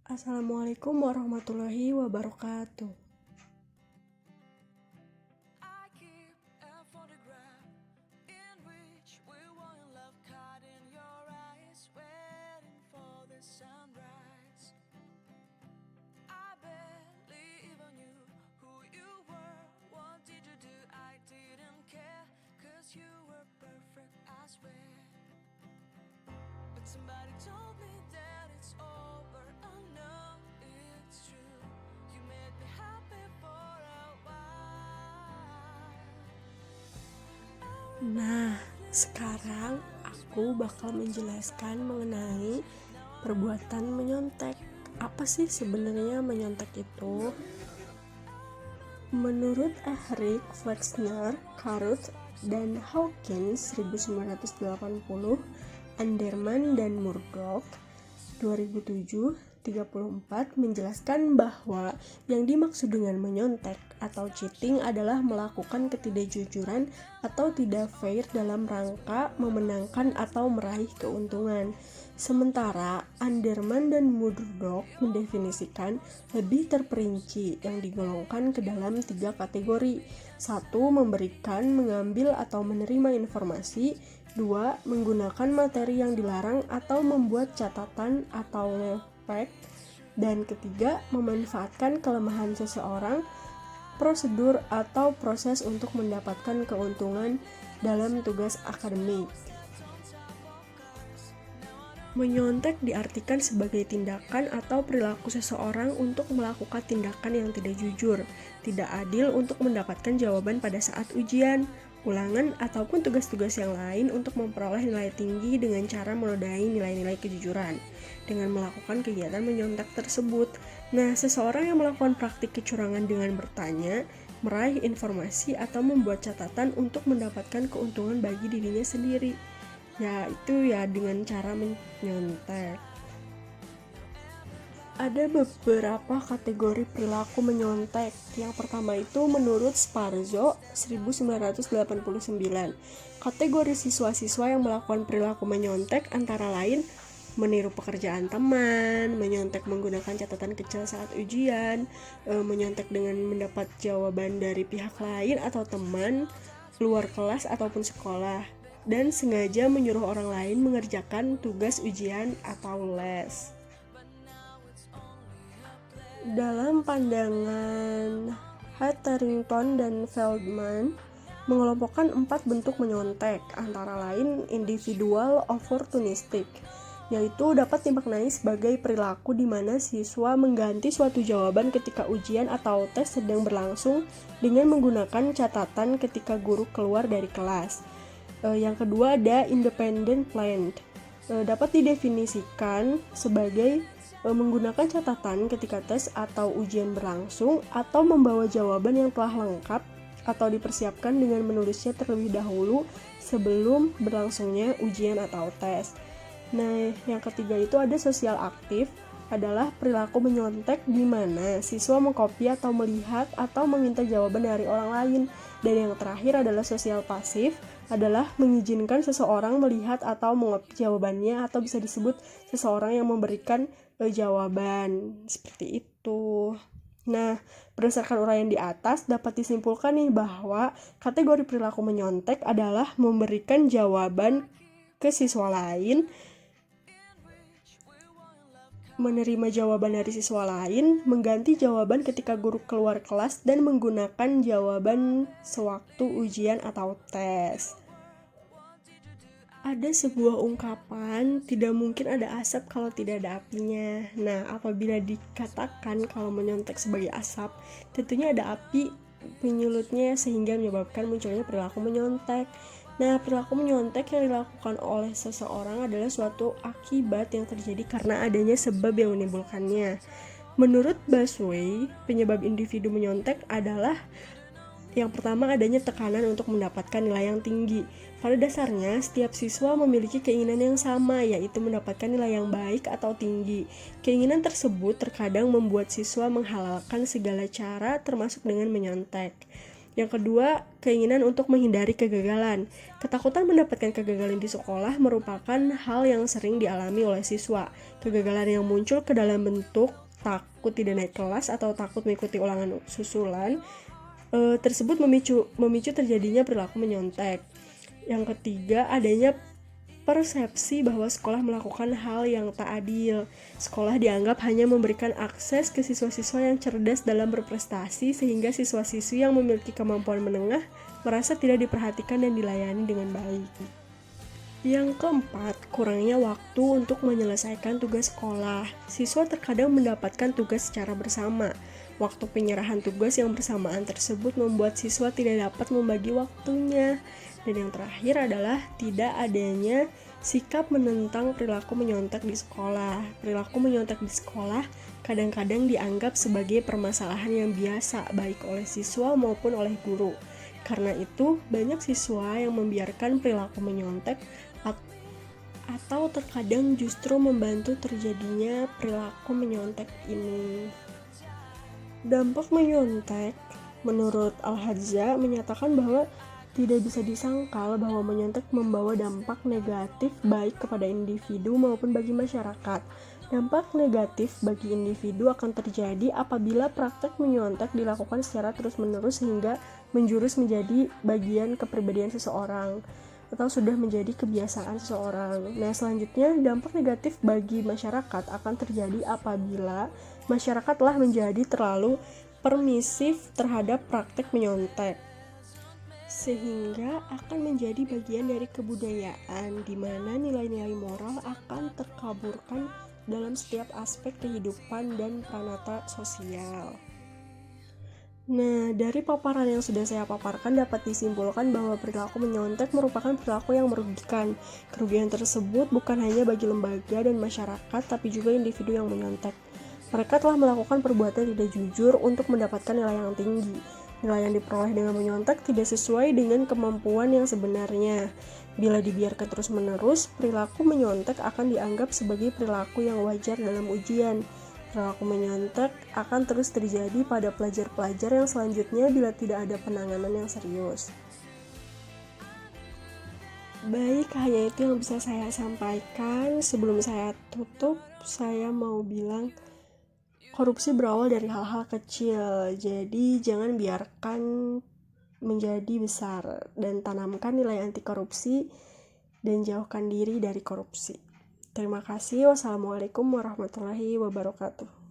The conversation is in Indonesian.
Assalamualaikum warahmatullahi wabarakatuh. I keep a photograph in which we were in love, caught in your eyes, waiting for the sunrise. I barely even knew who you were. What did you do? I didn't care, 'cause you were perfect, I swear. But somebody told me that it's over. Oh no, it's true. You made me happy for a while. Nah, sekarang aku bakal menjelaskan mengenai perbuatan menyontek. Apa sih sebenarnya menyontek itu? Menurut Eric Flexner, Caruth, dan Hawkins 1980, Anderman dan Murdoch 2007 34 menjelaskan bahwa yang dimaksud dengan menyontek atau cheating adalah melakukan ketidakjujuran atau tidak fair dalam rangka memenangkan atau meraih keuntungan. Sementara Anderman dan Murdoch mendefinisikan lebih terperinci yang digolongkan ke dalam 3 kategori. 1. Memberikan, mengambil atau menerima informasi. 2. Menggunakan materi yang dilarang atau membuat catatan atau fact. Dan ketiga, memanfaatkan kelemahan seseorang, prosedur atau proses untuk mendapatkan keuntungan dalam tugas akademik. Menyontek diartikan sebagai tindakan atau perilaku seseorang untuk melakukan tindakan yang tidak jujur, tidak adil untuk mendapatkan jawaban pada saat ujian, ulangan, ataupun tugas-tugas yang lain untuk memperoleh nilai tinggi dengan cara menodai nilai-nilai kejujuran. Dengan melakukan kegiatan menyontek tersebut, seseorang yang melakukan praktik kecurangan dengan bertanya, meraih informasi, atau membuat catatan untuk mendapatkan keuntungan bagi dirinya sendiri. Itu dengan cara menyontek. Ada beberapa kategori perilaku menyontek. Yang pertama itu menurut Sparzo 1989. Kategori siswa-siswa yang melakukan perilaku menyontek antara lain meniru pekerjaan teman, menyontek menggunakan catatan kecil saat ujian, menyontek dengan mendapat jawaban dari pihak lain atau teman, luar kelas ataupun sekolah, dan sengaja menyuruh orang lain mengerjakan tugas ujian atau les. Dalam pandangan Hetherington dan Feldman, mengelompokkan 4 bentuk menyontek, antara lain individual opportunistic, yaitu dapat dimaknai sebagai perilaku di mana siswa mengganti suatu jawaban ketika ujian atau tes sedang berlangsung dengan menggunakan catatan ketika guru keluar dari kelas. Yang kedua ada independent planned, dapat didefinisikan sebagai menggunakan catatan ketika tes atau ujian berlangsung atau membawa jawaban yang telah lengkap atau dipersiapkan dengan menulisnya terlebih dahulu sebelum berlangsungnya ujian atau tes. Yang ketiga itu ada sosial aktif, adalah perilaku menyontek di mana siswa mengcopy atau melihat atau meminta jawaban dari orang lain. Dan yang terakhir adalah sosial pasif, adalah mengizinkan seseorang melihat atau mengcopy jawabannya, atau bisa disebut seseorang yang memberikan jawaban. Seperti itu. Berdasarkan uraian di atas dapat disimpulkan bahwa kategori perilaku menyontek adalah memberikan jawaban ke siswa lain, menerima jawaban dari siswa lain, mengganti jawaban ketika guru keluar kelas, dan menggunakan jawaban sewaktu ujian atau tes. Ada sebuah ungkapan, tidak mungkin ada asap kalau tidak ada apinya. Apabila dikatakan kalau menyontek sebagai asap, tentunya ada api penyulutnya sehingga menyebabkan munculnya perilaku menyontek. Perilaku menyontek yang dilakukan oleh seseorang adalah suatu akibat yang terjadi karena adanya sebab yang menimbulkannya. Menurut Busway, penyebab individu menyontek adalah yang pertama, adanya tekanan untuk mendapatkan nilai yang tinggi. Pada dasarnya, setiap siswa memiliki keinginan yang sama, yaitu mendapatkan nilai yang baik atau tinggi. Keinginan tersebut terkadang membuat siswa menghalalkan segala cara, termasuk dengan menyontek. Yang kedua, keinginan untuk menghindari kegagalan. Ketakutan mendapatkan kegagalan di sekolah merupakan hal yang sering dialami oleh siswa. Kegagalan yang muncul ke dalam bentuk takut tidak naik kelas atau takut mengikuti ulangan susulan tersebut memicu terjadinya perilaku menyontek. Yang ketiga, adanya persepsi bahwa sekolah melakukan hal yang tak adil. Sekolah dianggap hanya memberikan akses ke siswa-siswa yang cerdas dalam berprestasi, sehingga siswa-siswi yang memiliki kemampuan menengah merasa tidak diperhatikan dan dilayani dengan baik. Yang keempat, kurangnya waktu untuk menyelesaikan tugas sekolah. Siswa terkadang mendapatkan tugas secara bersama. Waktu penyerahan tugas yang bersamaan tersebut membuat siswa tidak dapat membagi waktunya. Dan yang terakhir adalah tidak adanya sikap menentang perilaku menyontek di sekolah. Perilaku menyontek di sekolah kadang-kadang dianggap sebagai permasalahan yang biasa baik oleh siswa maupun oleh guru. Karena itu, banyak siswa yang membiarkan perilaku menyontek atau terkadang justru membantu terjadinya perilaku menyontek ini. Dampak menyontek, menurut Al-Hadza, menyatakan bahwa tidak bisa disangkal bahwa menyontek membawa dampak negatif baik kepada individu maupun bagi masyarakat. Dampak negatif bagi individu akan terjadi apabila praktek menyontek dilakukan secara terus-menerus sehingga menjurus menjadi bagian kepribadian seseorang atau sudah menjadi kebiasaan seseorang. Nah, selanjutnya dampak negatif bagi masyarakat akan terjadi apabila masyarakat telah menjadi terlalu permisif terhadap praktek menyontek, sehingga akan menjadi bagian dari kebudayaan di mana nilai-nilai moral akan terkaburkan dalam setiap aspek kehidupan dan pranata sosial. Nah, dari paparan yang sudah saya paparkan dapat disimpulkan bahwa perilaku menyontek merupakan perilaku yang merugikan. Kerugian tersebut bukan hanya bagi lembaga dan masyarakat, tapi juga individu yang menyontek. Mereka telah melakukan perbuatan tidak jujur untuk mendapatkan nilai yang tinggi. Nilai yang diperoleh dengan menyontek tidak sesuai dengan kemampuan yang sebenarnya. Bila dibiarkan terus-menerus, perilaku menyontek akan dianggap sebagai perilaku yang wajar dalam ujian. Perilaku menyontek akan terus terjadi pada pelajar-pelajar yang selanjutnya bila tidak ada penanganan yang serius. Baik, hanya itu yang bisa saya sampaikan. Sebelum saya tutup, saya mau bilang korupsi berawal dari hal-hal kecil. Jadi jangan biarkan menjadi besar dan tanamkan nilai anti korupsi dan jauhkan diri dari korupsi. Terima kasih. Wassalamualaikum warahmatullahi wabarakatuh.